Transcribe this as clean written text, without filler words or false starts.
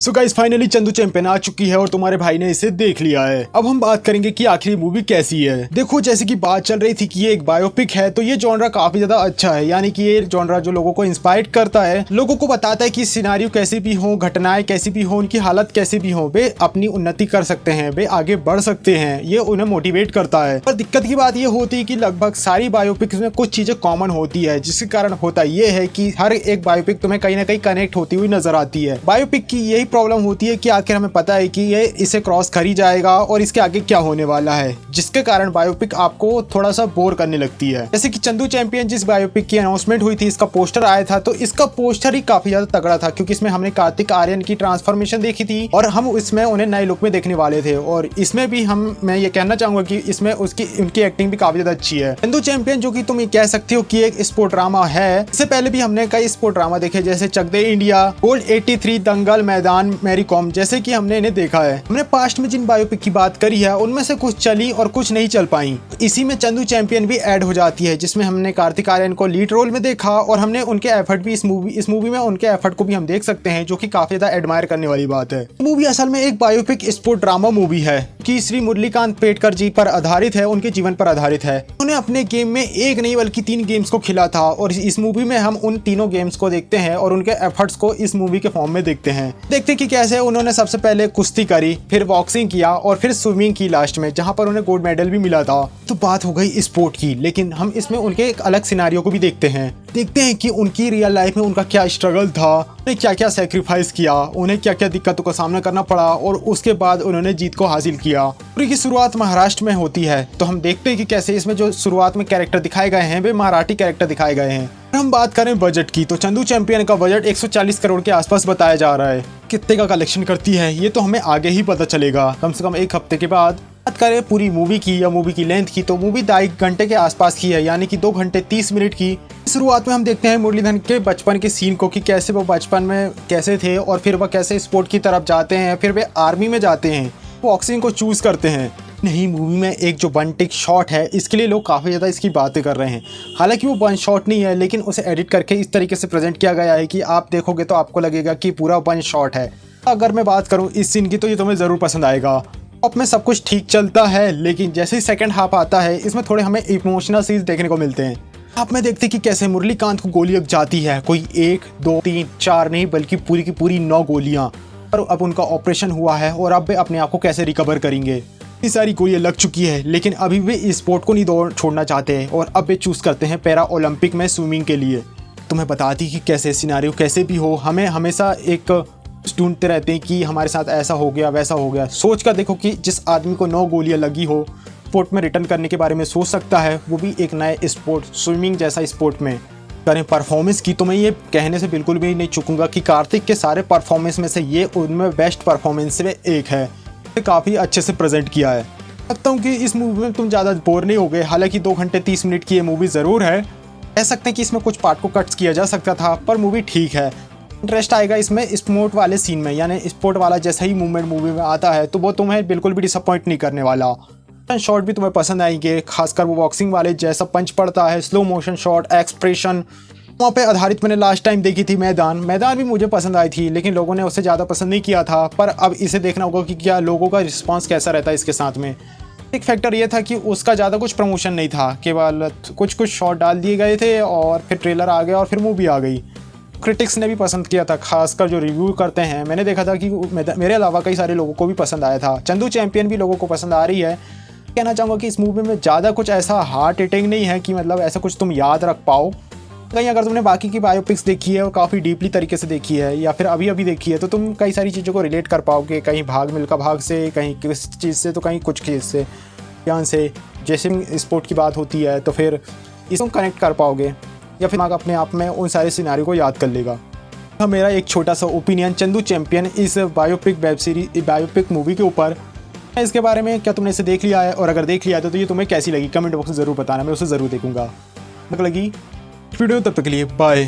सो guys finally Chandu Champion आ चुकी है और तुम्हारे भाई ने इसे देख लिया है। अब हम बात करेंगे कि आखिर मूवी कैसी है। देखो जैसे कि बात चल रही थी कि ये एक बायोपिक है, तो ये जॉनरा काफी ज्यादा अच्छा है। यानी कि ये जॉनरा जो लोगों को इंस्पायर करता है, लोगों को बताता है कि सिनेरियो कैसे भी हो, घटनाएं कैसी भी हो, उनकी हालत कैसे भी हो, वे अपनी उन्नति कर सकते हैं, वे आगे बढ़ सकते हैं। ये उन्हें मोटिवेट करता है। पर दिक्कत की बात ये होती है कि लगभग सारी बायोपिक्स में कुछ चीजें कॉमन होती है, जिसके कारण होता ये है कि हर एक बायोपिक तुम्हें कहीं ना कहीं कनेक्ट होती हुई नजर आती है। बायोपिक की यही प्रॉब्लम होती है कि आखिर हमें पता है कि ये इसे क्रॉस कर ही जाएगा और इसके आगे क्या होने वाला है, जिसके कारण बायोपिक आपको थोड़ा सा बोर करने लगती है। जैसे कि चंदू चैंपियन जिस बायोपिक की अनाउंसमेंट हुई थी, इसका पोस्टर आया था, तो इसका पोस्टर ही काफी ज्यादा तगड़ा था, क्योंकि इसमें हमने कार्तिक आर्यन की ट्रांसफॉर्मेशन देखी थी और हम इसमें उन्हें नए लुक में देखने वाले थे। और इसमें भी मैं ये कहना चाहूंगा कि इसमें उनकी एक्टिंग भी काफी ज्यादा अच्छी है। चंदू चैंपियन जो कि तुम ये कह सकते हो कि एक स्पोर्ट ड्रामा है। इससे पहले भी हमने कई स्पोर्ट ड्रामा देखे, जैसे चक दे इंडिया, गोल्ड 83, दंगल, मैदान, मैरी कॉम, जैसे कि हमने इन्हें देखा है। हमने पास्ट में जिन बायोपिक की बात करी है, उनमें से कुछ चली और कुछ नहीं चल पाई। इसी में चंदू चैंपियन भी ऐड हो जाती है, जिसमें हमने कार्तिक आर्यन को लीड रोल में देखा और हमने उनके एफर्ट भी इस मूवी में उनके एफर्ट को भी हम देख सकते हैं, जो कि काफी ज्यादा एडमायर करने वाली बात है। मूवी असल में एक बायोपिक स्पोर्ट ड्रामा मूवी है कि श्री मुरलीकांत पेटकर जी पर आधारित है, उनके जीवन पर आधारित है। उन्होंने अपने गेम में एक नहीं बल्कि 3 गेम्स को खिला था और इस मूवी में हम उन तीनों गेम्स को देखते हैं और उनके एफर्ट्स को इस मूवी के फॉर्म में देखते हैं। देखते कि कैसे उन्होंने सबसे पहले कुश्ती करी, फिर बॉक्सिंग किया और फिर स्विमिंग की लास्ट में, जहां पर उन्हें गोल्ड मेडल भी मिला था। तो बात हो गई स्पोर्ट की, लेकिन हम इसमें उनके एक अलग सिनेरियो को भी देखते हैं कि उनकी रियल लाइफ में उनका क्या स्ट्रगल था, उन्हें क्या क्या सेक्रीफाइस किया, उन्हें क्या क्या दिक्कतों का सामना करना पड़ा और उसके बाद उन्होंने जीत को हासिल किया। पूरी की शुरुआत महाराष्ट्र में होती है, तो हम देखते हैं कि कैसे इसमें जो शुरुआत में कैरेक्टर दिखाए गए हैं वे मराठी कैरेक्टर दिखाए गए हैं। हम बात करें बजट की, तो चंदू चैंपियन का बजट 140 करोड़ के आसपास बताया जा रहा है। कितने का कलेक्शन करती है ये तो हमें आगे ही पता चलेगा, कम से कम 1 हफ्ते के बाद। बात करें पूरी मूवी की या मूवी की लेंथ की, तो मूवी 2.5 घंटे के आसपास की है, यानी कि 2 घंटे 30 मिनट की। शुरुआत में हम देखते हैं मुरलीधरन के बचपन के सीन को, कि कैसे वो बचपन में कैसे थे और फिर वह कैसे स्पोर्ट की तरफ जाते हैं, फिर वे आर्मी में जाते हैं, बॉक्सिंग को चूज करते हैं। नहीं, मूवी में एक जो वन टेक शॉट है, इसके लिए लोग काफ़ी ज़्यादा इसकी बातें कर रहे हैं। हालांकि वो वन शॉट नहीं है, लेकिन उसे एडिट करके इस तरीके से प्रेजेंट किया गया है कि आप देखोगे तो आपको लगेगा कि पूरा वन शॉट है। अगर मैं बात करूँ इस सीन की, तो ये तुम्हें ज़रूर पसंद आएगा। अब में सब कुछ ठीक चलता है, लेकिन जैसे ही सेकंड हाफ आता है, इसमें थोड़े हमें इमोशनल सीन्स देखने को मिलते हैं। आप में देखते कि कैसे मुरलीकांत को गोली लग जाती है, कोई 1, 2, 3, 4 नहीं बल्कि पूरी की पूरी 9 गोलियां। और अब उनका ऑपरेशन हुआ है और अब वे अपने आप को कैसे रिकवर करेंगे। इतनी सारी गोलियां लग चुकी है, लेकिन अभी वे इस स्पोर्ट को नहीं छोड़ना चाहते हैं और अब वे चूज करते हैं पैरा ओलंपिक में स्विमिंग के लिए। तुम्हें बताती कि कैसे सिनेरियो कैसे भी हो, हमें हमेशा एक ढूंढते रहते हैं कि हमारे साथ ऐसा हो गया वैसा हो गया। सोच कर देखो कि जिस आदमी को 9 गोलियां लगी हो, स्पोर्ट में रिटर्न करने के बारे में सोच सकता है, वो भी एक नए स्पोर्ट स्विमिंग जैसा स्पोर्ट में। करें परफॉर्मेंस की, तो मैं ये कहने से बिल्कुल भी नहीं चूकूंगा कि कार्तिक के सारे परफॉर्मेंस में से ये उनमें बेस्ट परफॉर्मेंस में एक है। काफ़ी अच्छे से प्रेजेंट किया है। लगता हूँ कि इस मूवी में तुम ज़्यादा बोर नहीं हो गए। हालांकि 2 घंटे 30 मिनट की ये मूवी ज़रूर है, कह सकते हैं कि इसमें कुछ पार्ट को कट किया जा सकता था, पर मूवी ठीक है। इंटरेस्ट आएगा इसमें स्पोर्ट वाले सीन में, यानी स्पोर्ट वाला जैसा ही मूवमेंट मूवी में आता है, तो वो तुम्हें बिल्कुल भी डिसअपॉइंट नहीं करने वाला। शॉट भी तुम्हें पसंद आएंगे, खासकर वो बॉक्सिंग वाले जैसा पंच पड़ता है, स्लो मोशन शॉट, एक्सप्रेशन, वहाँ पे आधारित। मैंने लास्ट टाइम देखी थी मैदान भी मुझे पसंद आई थी, लेकिन लोगों ने उससे ज़्यादा पसंद नहीं किया था। पर अब इसे देखना होगा कि क्या लोगों का रिस्पांस कैसा रहता है इसके साथ में। एक फैक्टर ये था कि उसका ज़्यादा कुछ प्रमोशन नहीं था, केवल कुछ शॉट डाल दिए गए थे और फिर ट्रेलर आ गया और फिर मूवी आ गई। क्रिटिक्स ने भी पसंद किया था, खासकर जो रिव्यू करते हैं। मैंने देखा था कि मेरे अलावा कई सारे लोगों को भी पसंद आया था। चंदू चैंपियन भी लोगों को पसंद आ रही है। कहना चाहूँगा कि इस मूवी में ज़्यादा कुछ ऐसा हार्ट हिटिंग नहीं है कि मतलब ऐसा कुछ तुम याद रख पाओ। कहीं अगर तुमने बाकी की बायोपिक्स देखी है और काफ़ी डीपली तरीके से देखी है या फिर अभी देखी है, तो तुम कई सारी चीज़ों को रिलेट कर पाओगे, कहीं भाग मिल्खा भाग से, कहीं किस चीज़ से, तो कहीं कुछ चीज़ से, ज्ञान से। जैसे स्पोर्ट की बात होती है तो फिर इसको कनेक्ट कर पाओगे या फिर अपने आप में उन सारे सिनेरियो को याद कर लेगा। मेरा एक छोटा सा ओपिनियन चंदू चैंपियन इस biopic web series biopic movie के ऊपर। इसके बारे में क्या तुमने इसे देख लिया है, और अगर देख लिया है तो ये तुम्हें कैसी लगी कमेंट बॉक्स में ज़रूर बताना, मैं उसे ज़रूर देखूंगा। लगी वीडियो, तब तक के लिए बाय।